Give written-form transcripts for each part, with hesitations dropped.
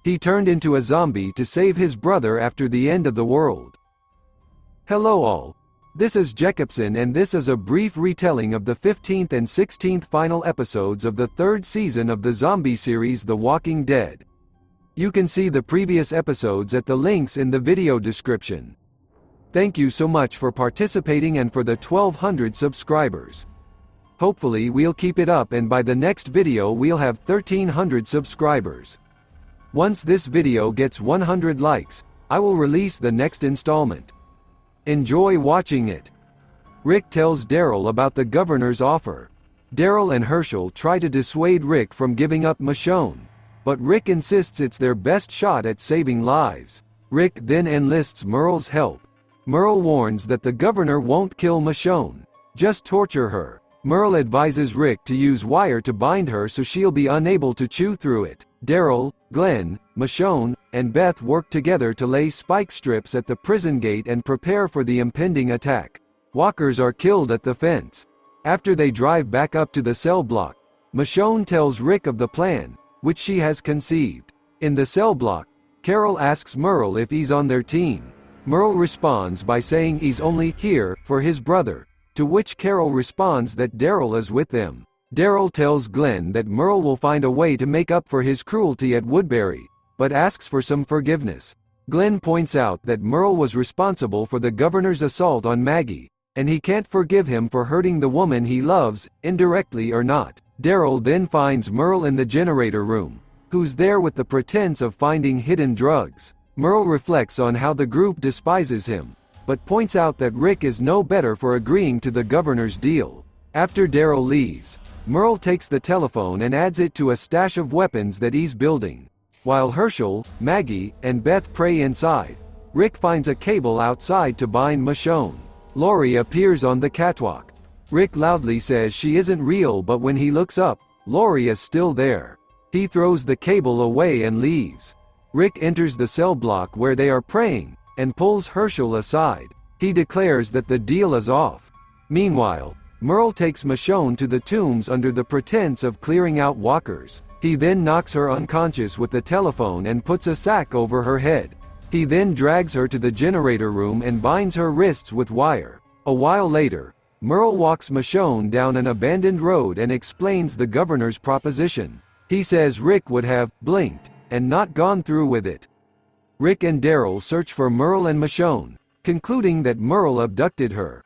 He turned into a zombie to save his brother after the end of the world. Hello all. This is Jacobson and this is a brief retelling of the 15th and 16th final episodes of the 3rd season of the zombie series The Walking Dead. You can see the previous episodes at the links in the video description. Thank you so much for participating and for the 1200 subscribers. Hopefully we'll keep it up and by the next video we'll have 1300 subscribers. Once this video gets 100 likes, I will release the next installment. Enjoy watching it. Rick tells Daryl about the governor's offer. Daryl and Herschel try to dissuade Rick from giving up Michonne, but Rick insists it's their best shot at saving lives. Rick then enlists Merle's help. Merle warns that the governor won't kill Michonne, just torture her. Merle advises Rick to use wire to bind her so she'll be unable to chew through it. Daryl, Glenn, Michonne, and Beth work together to lay spike strips at the prison gate and prepare for the impending attack. Walkers are killed at the fence. After they drive back up to the cell block, Michonne tells Rick of the plan, which she has conceived. In the cell block, Carol asks Merle if he's on their team. Merle responds by saying he's only here for his brother, to which Carol responds that Daryl is with them. Daryl tells Glenn that Merle will find a way to make up for his cruelty at Woodbury, but asks for some forgiveness. Glenn points out that Merle was responsible for the governor's assault on Maggie, and he can't forgive him for hurting the woman he loves, indirectly or not. Daryl then finds Merle in the generator room, who's there with the pretense of finding hidden drugs. Merle reflects on how the group despises him, but points out that Rick is no better for agreeing to the governor's deal. After Daryl leaves, Merle takes the telephone and adds it to a stash of weapons that he's building. While Herschel, Maggie, and Beth pray inside, Rick finds a cable outside to bind Michonne. Lori appears on the catwalk. Rick loudly says she isn't real, but when he looks up, Lori is still there. He throws the cable away and leaves. Rick enters the cell block where they are praying, and pulls Herschel aside. He declares that the deal is off. Meanwhile, Merle takes Michonne to the tombs under the pretense of clearing out walkers. He then knocks her unconscious with the telephone and puts a sack over her head. He then drags her to the generator room and binds her wrists with wire. A while later, Merle walks Michonne down an abandoned road and explains the governor's proposition. He says Rick would have blinked and not gone through with it. Rick and Daryl search for Merle and Michonne, concluding that Merle abducted her.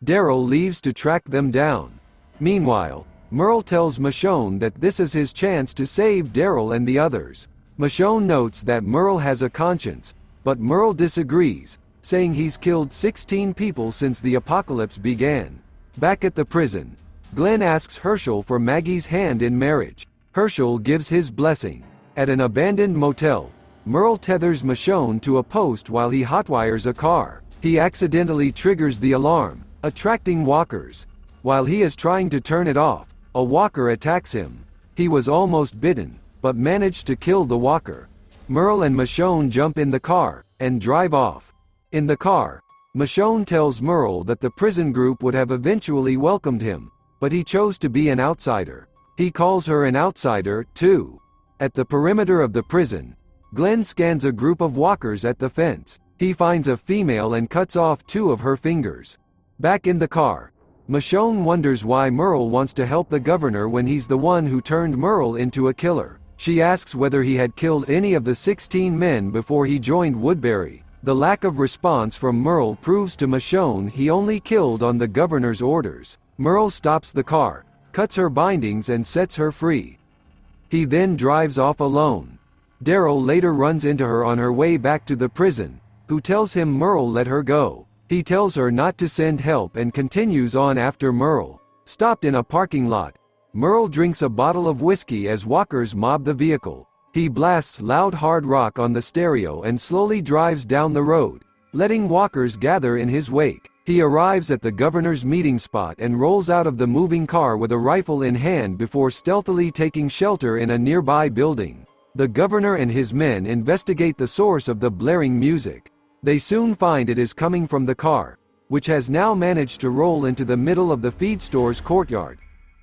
Daryl leaves to track them down. Meanwhile, Merle tells Michonne that this is his chance to save Daryl and the others. Michonne notes that Merle has a conscience, but Merle disagrees, saying he's killed 16 people since the apocalypse began. Back at the prison, Glenn asks Herschel for Maggie's hand in marriage. Herschel gives his blessing. At an abandoned motel, Merle tethers Michonne to a post while he hotwires a car. He accidentally triggers the alarm, attracting walkers. While he is trying to turn it off, a walker attacks him. He was almost bitten, but managed to kill the walker. Merle and Michonne jump in the car and drive off. In the car, Michonne tells Merle that the prison group would have eventually welcomed him, but he chose to be an outsider. He calls her an outsider, too. At the perimeter of the prison, Glenn scans a group of walkers at the fence. He finds a female and cuts off 2 of her fingers. Back in the car, Michonne wonders why Merle wants to help the governor when he's the one who turned Merle into a killer. She asks whether he had killed any of the 16 men before he joined Woodbury. The lack of response from Merle proves to Michonne he only killed on the governor's orders. Merle stops the car, cuts her bindings and sets her free. He then drives off alone. Daryl later runs into her on her way back to the prison, who tells him Merle let her go. He tells her not to send help and continues on after Merle. Stopped in a parking lot, Merle drinks a bottle of whiskey as walkers mob the vehicle. He blasts loud hard rock on the stereo and slowly drives down the road, letting walkers gather in his wake. He arrives at the governor's meeting spot and rolls out of the moving car with a rifle in hand before stealthily taking shelter in a nearby building. The governor and his men investigate the source of the blaring music. They soon find it is coming from the car, which has now managed to roll into the middle of the feed store's courtyard.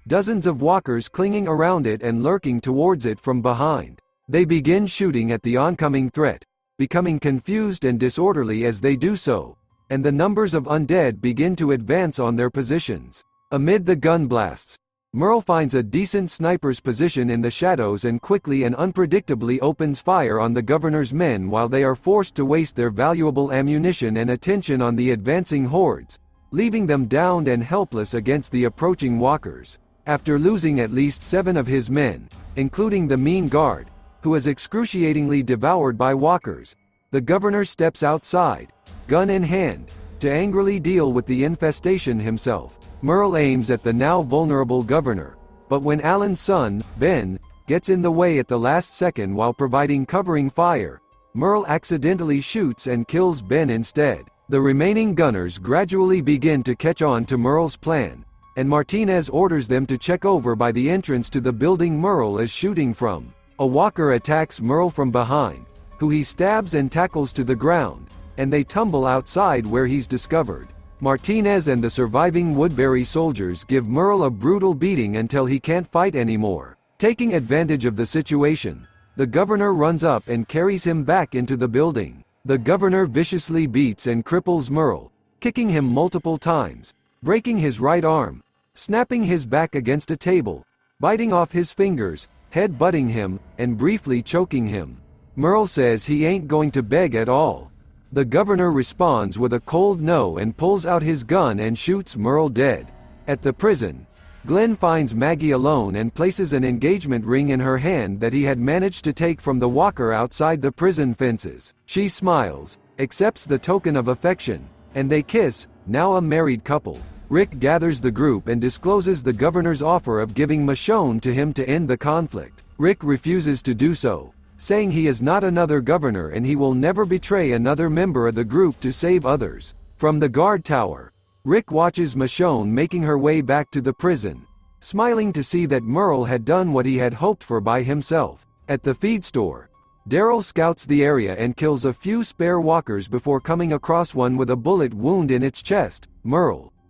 Dozens of walkers clinging around it and lurking towards it from behind. They begin shooting at the oncoming threat, becoming confused and disorderly as they do so, and the numbers of undead begin to advance on their positions. Amid the gun blasts, Merle finds a decent sniper's position in the shadows and quickly and unpredictably opens fire on the governor's men while they are forced to waste their valuable ammunition and attention on the advancing hordes, leaving them downed and helpless against the approaching walkers. After losing at least 7 of his men, including the mean guard, who is excruciatingly devoured by walkers, the governor steps outside, gun in hand, to angrily deal with the infestation himself. Merle aims at the now vulnerable governor, but when Alan's son, Ben, gets in the way at the last second while providing covering fire, Merle accidentally shoots and kills Ben instead. The remaining gunners gradually begin to catch on to Merle's plan, and Martinez orders them to check over by the entrance to the building Merle is shooting from. A walker attacks Merle from behind, who he stabs and tackles to the ground, and they tumble outside where he's discovered. Martinez and the surviving Woodbury soldiers give Merle a brutal beating until he can't fight anymore. Taking advantage of the situation, the governor runs up and carries him back into the building. The governor viciously beats and cripples Merle, kicking him multiple times, breaking his right arm, snapping his back against a table, biting off his fingers, head-butting him, and briefly choking him. Merle says he ain't going to beg at all. The governor responds with a cold no and pulls out his gun and shoots Merle dead. At the prison, Glenn finds Maggie alone and places an engagement ring in her hand that he had managed to take from the walker outside the prison fences. She smiles, accepts the token of affection, and they kiss, now a married couple. Rick gathers the group and discloses the governor's offer of giving Michonne to him to end the conflict. Rick refuses to do so, saying he is not another governor and he will never betray another member of the group to save others. From the guard tower, Rick watches Michonne making her way back to the prison, smiling to see that Merle had done what he had hoped for by himself. At the feed store, Daryl scouts the area and kills a few spare walkers before coming across one with a bullet wound in its chest.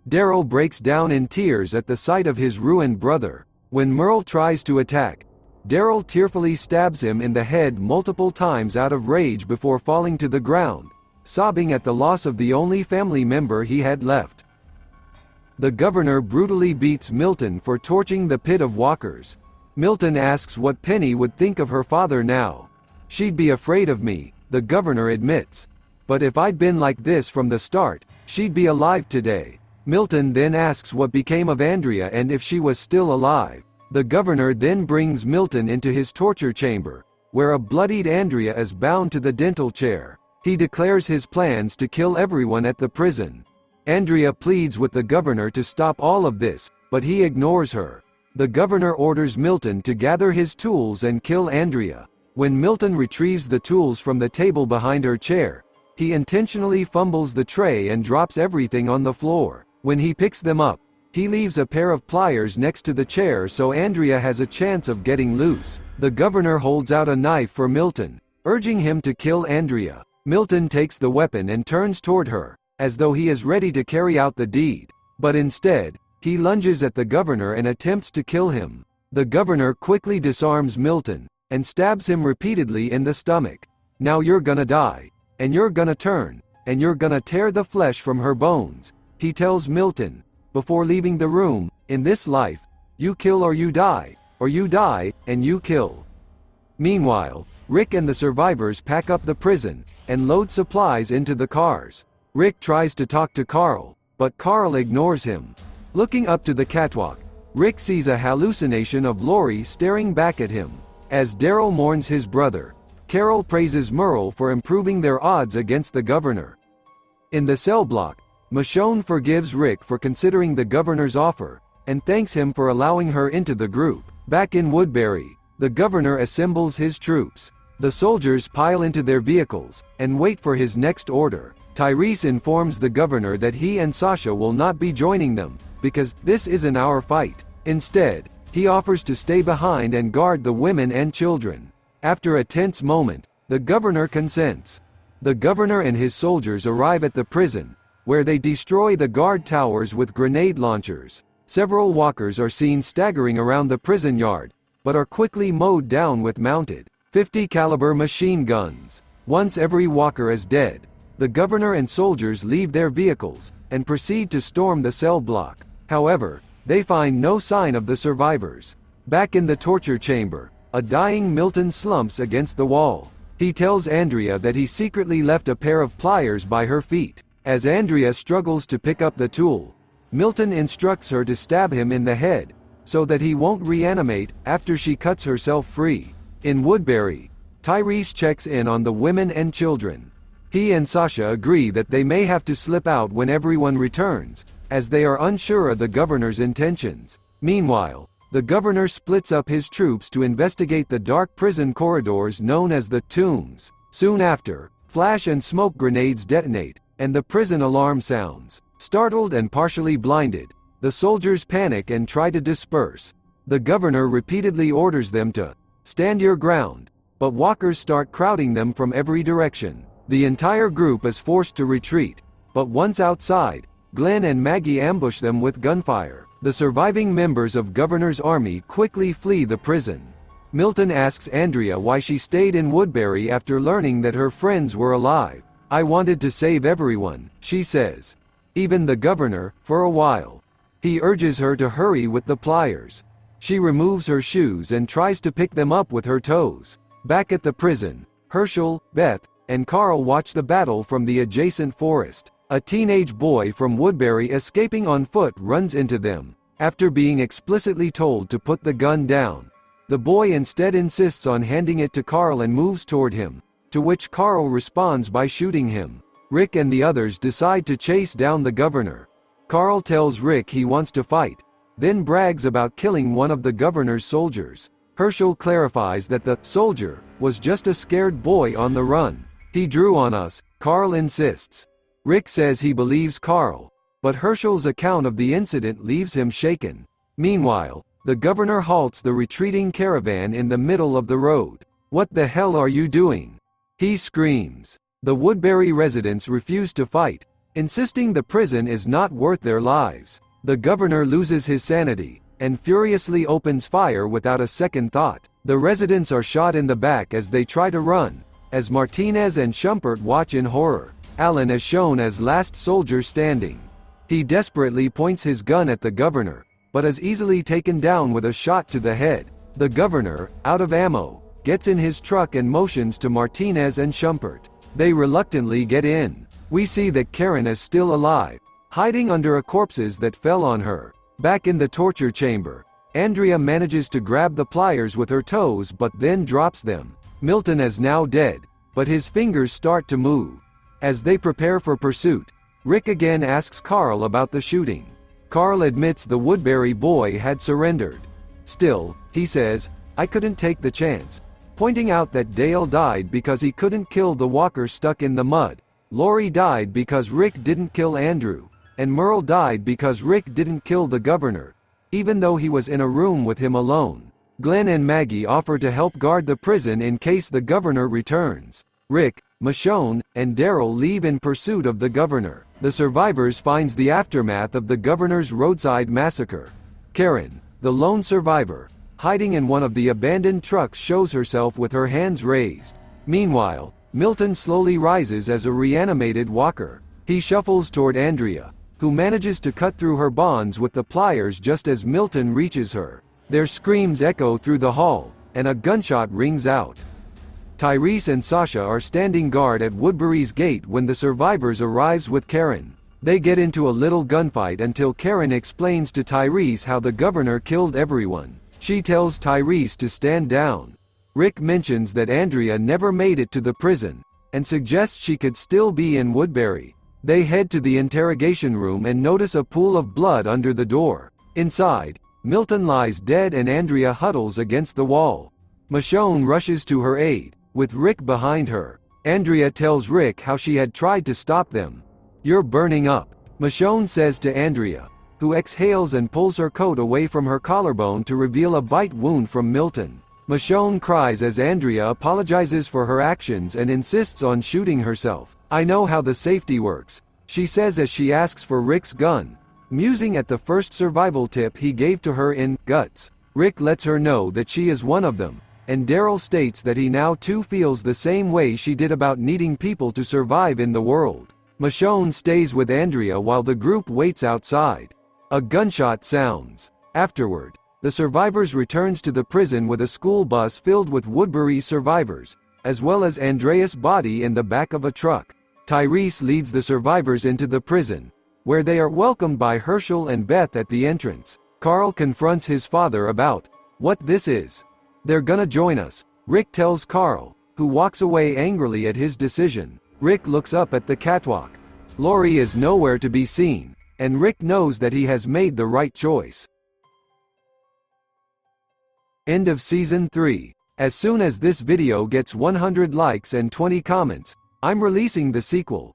Daryl breaks down in tears at the sight of his ruined brother. When Merle tries to attack, Daryl tearfully stabs him in the head multiple times out of rage before falling to the ground, sobbing at the loss of the only family member he had left. The governor brutally beats Milton for torching the pit of walkers. Milton asks what Penny would think of her father now. "She'd be afraid of me," the governor admits. "But if I'd been like this from the start, she'd be alive today." Milton then asks what became of Andrea and if she was still alive. The governor then brings Milton into his torture chamber, where a bloodied Andrea is bound to the dental chair. He declares his plans to kill everyone at the prison. Andrea pleads with the governor to stop all of this, but he ignores her. The governor orders Milton to gather his tools and kill Andrea. When Milton retrieves the tools from the table behind her chair, he intentionally fumbles the tray and drops everything on the floor. When he picks them up, he leaves a pair of pliers next to the chair so Andrea has a chance of getting loose. The governor holds out a knife for Milton, urging him to kill Andrea. Milton takes the weapon and turns toward her, as though he is ready to carry out the deed. But instead, he lunges at the governor and attempts to kill him. The governor quickly disarms Milton, and stabs him repeatedly in the stomach. "Now you're gonna die, and you're gonna turn, and you're gonna tear the flesh from her bones," he tells Milton, before leaving the room. "In this life, you kill or you die and you kill." Meanwhile, Rick and the survivors pack up the prison, and load supplies into the cars. Rick tries to talk to Carl, but Carl ignores him. Looking up to the catwalk, Rick sees a hallucination of Lori staring back at him. As Daryl mourns his brother, Carol praises Merle for improving their odds against the governor. In the cell block, Michonne forgives Rick for considering the governor's offer, and thanks him for allowing her into the group. Back in Woodbury, the governor assembles his troops. The soldiers pile into their vehicles, and wait for his next order. Tyrese informs the governor that he and Sasha will not be joining them, because "this isn't our fight." Instead, he offers to stay behind and guard the women and children. After a tense moment, the governor consents. The governor and his soldiers arrive at the prison, where they destroy the guard towers with grenade launchers. Several walkers are seen staggering around the prison yard, but are quickly mowed down with mounted 50 caliber machine guns. Once every walker is dead, the governor and soldiers leave their vehicles and proceed to storm the cell block. However, they find no sign of the survivors. Back in the torture chamber, a dying Milton slumps against the wall. He tells Andrea that he secretly left a pair of pliers by her feet. As Andrea struggles to pick up the tool, Milton instructs her to stab him in the head, so that he won't reanimate after she cuts herself free. In Woodbury, Tyrese checks in on the women and children. He and Sasha agree that they may have to slip out when everyone returns, as they are unsure of the governor's intentions. Meanwhile, the governor splits up his troops to investigate the dark prison corridors known as the tombs. Soon after, flash and smoke grenades detonate, and the prison alarm sounds. Startled and partially blinded, the soldiers panic and try to disperse. The governor repeatedly orders them to stand your ground, but walkers start crowding them from every direction. The entire group is forced to retreat, but once outside, Glenn and Maggie ambush them with gunfire. The surviving members of Governor's army quickly flee the prison. Milton asks Andrea why she stayed in Woodbury after learning that her friends were alive. "I wanted to save everyone," she says. Even the governor, for a while. He urges her to hurry with the pliers. She removes her shoes and tries to pick them up with her toes. Back at the prison, Herschel, Beth, and Carl watch the battle from the adjacent forest. A teenage boy from Woodbury escaping on foot runs into them. After being explicitly told to put the gun down, the boy instead insists on handing it to Carl and moves toward him, to which Carl responds by shooting him. Rick and the others decide to chase down the governor. Carl tells Rick he wants to fight, then brags about killing one of the governor's soldiers. Herschel clarifies that the soldier was just a scared boy on the run. "He drew on us," Carl insists. Rick says he believes Carl, but Herschel's account of the incident leaves him shaken. Meanwhile, the governor halts the retreating caravan in the middle of the road. "What the hell are you doing?" he screams. The Woodbury residents refuse to fight, insisting the prison is not worth their lives. The governor loses his sanity, and furiously opens fire without a second thought. The residents are shot in the back as they try to run, as Martinez and Schumpert watch in horror. Allen is shown as last soldier standing. He desperately points his gun at the governor, but is easily taken down with a shot to the head. The governor, out of ammo, gets in his truck and motions to Martinez and Schumpert. They reluctantly get in. We see that Karen is still alive, hiding under corpses that fell on her. Back in the torture chamber, Andrea manages to grab the pliers with her toes but then drops them. Milton is now dead, but his fingers start to move. As they prepare for pursuit, Rick again asks Carl about the shooting. Carl admits the Woodbury boy had surrendered. Still, he says, "I couldn't take the chance," pointing out that Dale died because he couldn't kill the walker stuck in the mud. Lori died because Rick didn't kill Andrew, and Merle died because Rick didn't kill the governor, even though he was in a room with him alone. Glenn and Maggie offer to help guard the prison in case the governor returns. Rick, Michonne, and Daryl leave in pursuit of the governor. The survivors finds the aftermath of the governor's roadside massacre. Karen, the lone survivor, hiding in one of the abandoned trucks, shows herself with her hands raised. Meanwhile, Milton slowly rises as a reanimated walker. He shuffles toward Andrea, who manages to cut through her bonds with the pliers just as Milton reaches her. Their screams echo through the hall, and a gunshot rings out. Tyrese and Sasha are standing guard at Woodbury's gate when the survivors arrives with Karen. They get into a little gunfight until Karen explains to Tyrese how the governor killed everyone. She tells Tyrese to stand down. Rick mentions that Andrea never made it to the prison, and suggests she could still be in Woodbury. They head to the interrogation room and notice a pool of blood under the door. Inside, Milton lies dead and Andrea huddles against the wall. Michonne rushes to her aid, with Rick behind her. Andrea tells Rick how she had tried to stop them. "You're burning up," Michonne says to Andrea, who exhales and pulls her coat away from her collarbone to reveal a bite wound from Milton. Michonne cries as Andrea apologizes for her actions and insists on shooting herself. "I know how the safety works," she says as she asks for Rick's gun, musing at the first survival tip he gave to her in Guts. Rick lets her know that she is one of them, and Daryl states that he now too feels the same way she did about needing people to survive in the world. Michonne stays with Andrea while the group waits outside. A gunshot sounds. Afterward, the survivors returns to the prison with a school bus filled with Woodbury survivors, as well as Andrea's body in the back of a truck. Tyrese leads the survivors into the prison, where they are welcomed by Herschel and Beth at the entrance. Carl confronts his father about what this is. They're gonna join us, Rick tells Carl, who walks away angrily at his decision. Rick looks up at the catwalk. Lori is nowhere to be seen, and Rick knows that he has made the right choice. End of Season 3. As soon as this video gets 100 likes and 20 comments, I'm releasing the sequel.